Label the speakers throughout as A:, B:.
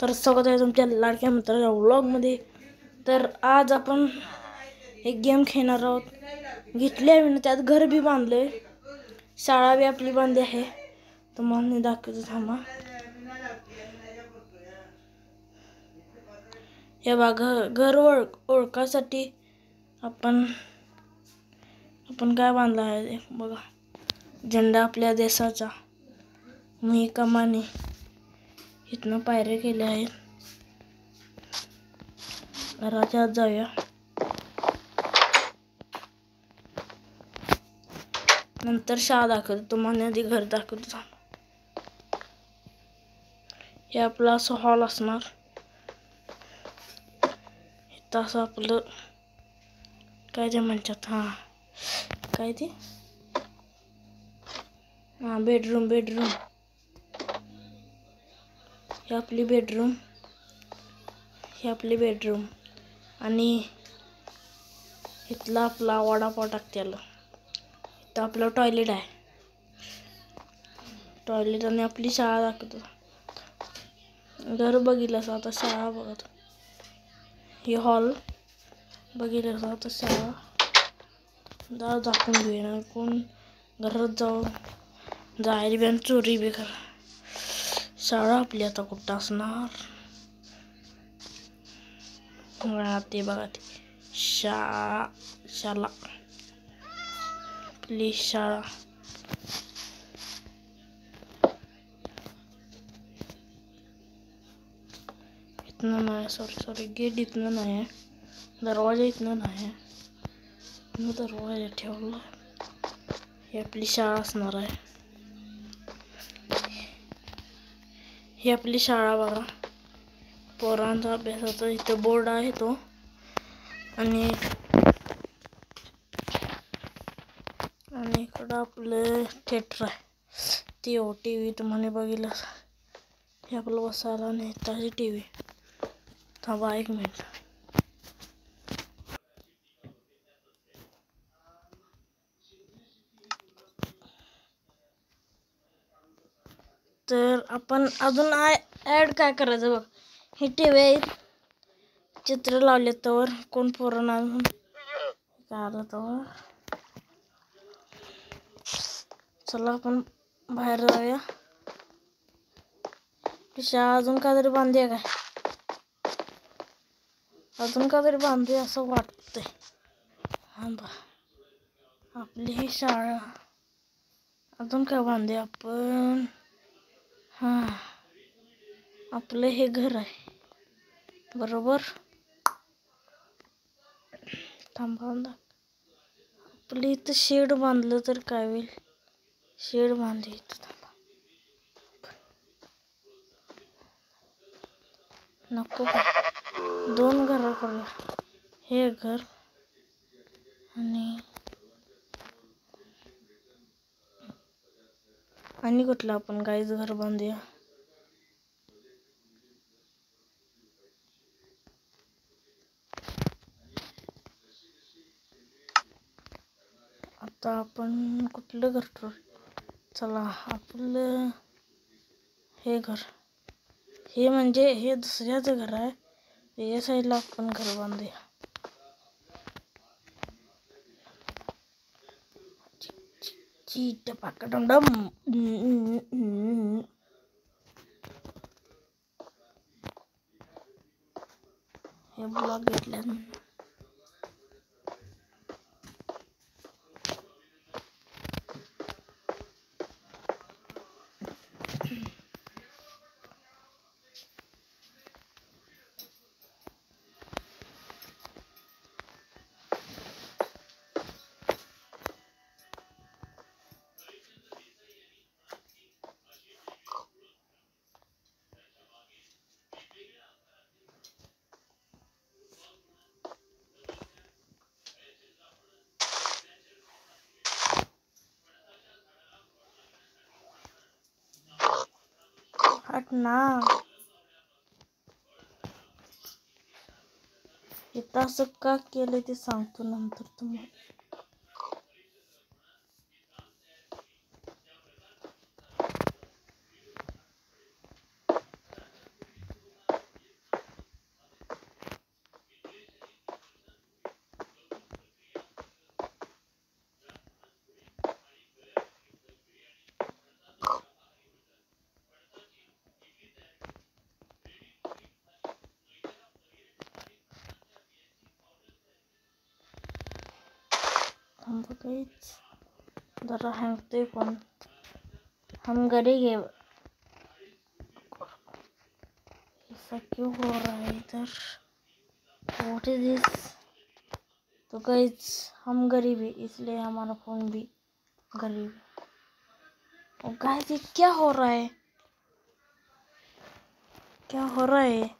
A: तर स्वागत आहे तुमच्या लाडक्या मित्राच्या व्लॉगमध्ये। तर आज आपण एक गेम खेळणार आहोत। घेतले मी त्यात घर बी बांधले, शाळा बी आपली बांधली आहे। तर मला दाखवतो थांबा। हे बघा घर ओळखासाठी आपण काय बांधला आहे बघा, झेंडा आपल्या देशाचा। मी कमानी इथनं पायऱ्या केल्या आहेत। घराच्या आत जाऊया। नंतर शाळा दाखवतो तुम्हाला, आधी घर दाखवतो। हे आपला असं हॉल असणार। इथं असं आपलं काय ते म्हणतात, काय ते बेडरूम। हे आपली बेडरूम आणि इथला आपला वडापाव टाकतेला। इथं आपलं टॉयलेट आहे। टॉयलेट आणि आपली शाळा दाखवतो। घर बघितलं आता शाळा बघत। हे हॉल बघितलं आता शाळा दाखवून घेऊया। कोण घरात जायला बी चोरी बी करा। शाळा आपली आता कुठं असणार, ते बघा ते शाळा आपली शाळा। इथनं नाही, सॉरी गेट इथनं नाही, दरवाजा इथनं नाही, दरवाजा ठेवला। ही आपली शाळा असणार आहे। ही आपली शाळा बघा, पोरांचा अभ्यासाचा इथं बोर्ड आहे तो। आणि इकडं आपलं थिएटर आहे, टीव्ही तुम्हाला बघितलं। हे आपलं बसायला आणि त्याची टीव्ही। थांबा एक मिनिट। तर आपण अजून ऍड काय करायचं बघ। ही टीव्ही आहे, चित्र लावले तर कोण पोरांना काय आलं तर चला आपण बाहेर जाऊया। शाळा अजून काहीतरी बांधूया काय, अजून काहीतरी बांधूया असं वाटतंय। आपली ही शाळा अजून काय बांधूया आपण। आपलं हे घर आहे बरोबर। थांबा आपलं इथं शेड बांधलं तर काय होईल, शेड बांधले इथं। थांबा नको का, 2 घर करूया। हे घर आणि कुठलं आपण गाईच घर बांधूया। आता आपण कुठलं घर ठरवू, चला आपलं हे घर, हे म्हणजे हे दुसऱ्याचं घर आहे, या साईडला आपण घर बांधूया। चीट पाकडम डम। हे ब्लॉक घेतल्या। हट ना, इथं असं का केलं ते सांगतो नंतर तुम्हाला। बघायच जरा हँगते पण हम घरी गए। ऐसा क्यों हो रहा है इधर? व्हाट इज दिस? तो गाइस हम गरीब है इसलिए हमारा फोन भी गरीब है। और गाइस ये क्या हो रहा है? क्या हो रहा है?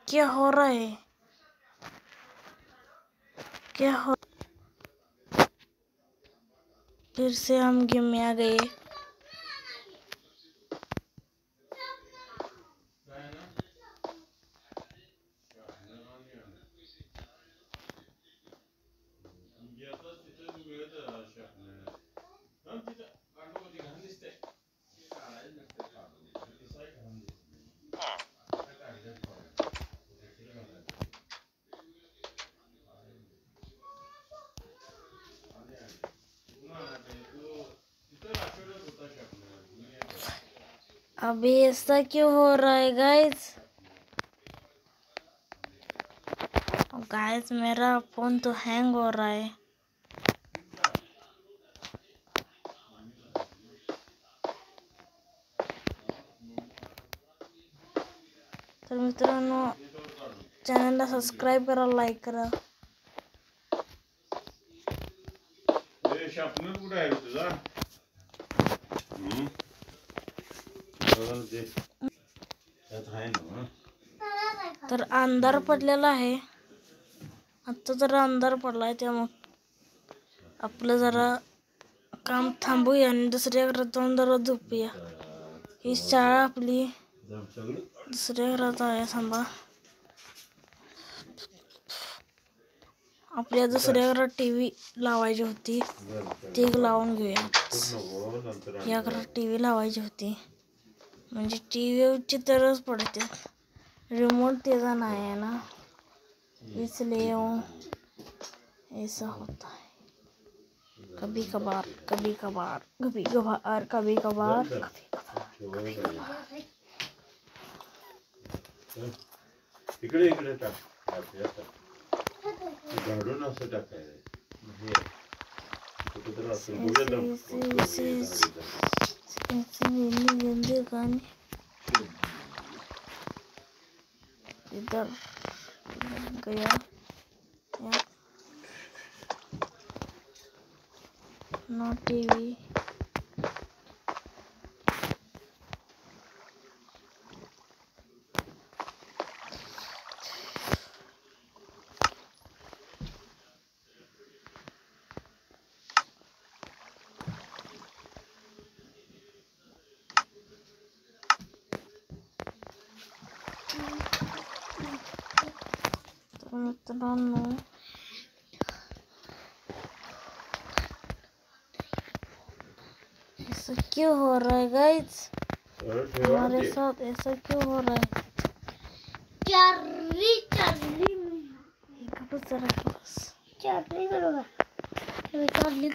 A: क्या हो रहा है? क्या हो? फिर से हम गेम में आ गए। अभी ऐसा क्यों हो रहा है गाइस? गाइस मेरा फोन तो हैंग हो रहा है। तर मित्रांनो चॅनलला सबस्क्राईब करा, लाईक करा। तर अंधार पडलेला आहे आता, जरा अंधार पडलाय त्यामुळे आपलं जरा काम थांबूया आणि दुसऱ्या घरात जाऊन जरा झोपूया। ही शाळा आपली दुसऱ्या घरात आहे। थांबा, आपल्या दुसऱ्या घरात टीव्ही लावायची होती ती लावून घेऊया। या घरात टीव्ही लावायची होती म्हणजे टीव्हीची तरच पडते, रिमोट त्याचा नाही आहे ना, इसलिए ऐसा होता है। कभी कभार कभी कभार कभी कभार कभी कभार कभी कभार।
B: इकडे इकडे टाक झाडून असं टाकायचं
A: गंदे गाने इधर गया नो टीवी। मित्रांनो ऐसा क्यों हो रहा है गाइस? हमारे साथ ऐसा क्यों हो रहा है? चार्ली चार्ली चार्ली बरोबर चार्ली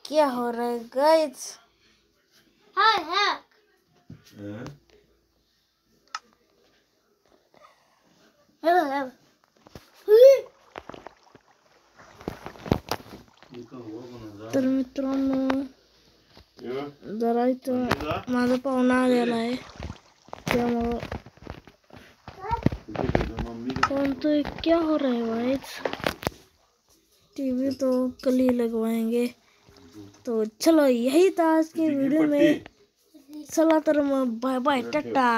A: क्या हो रहा है गाइस? हाय हैक तर मित्रांनो जरा इथं माझा पाहुणा आलेला आहे त्यामुळं फोन तो क्या हो रहा है गाइस? टीवी तो कल ही लगवाएंगे। तो चलो यही था आज के वीडियो में। चला तर मग बाय बाय टाटा।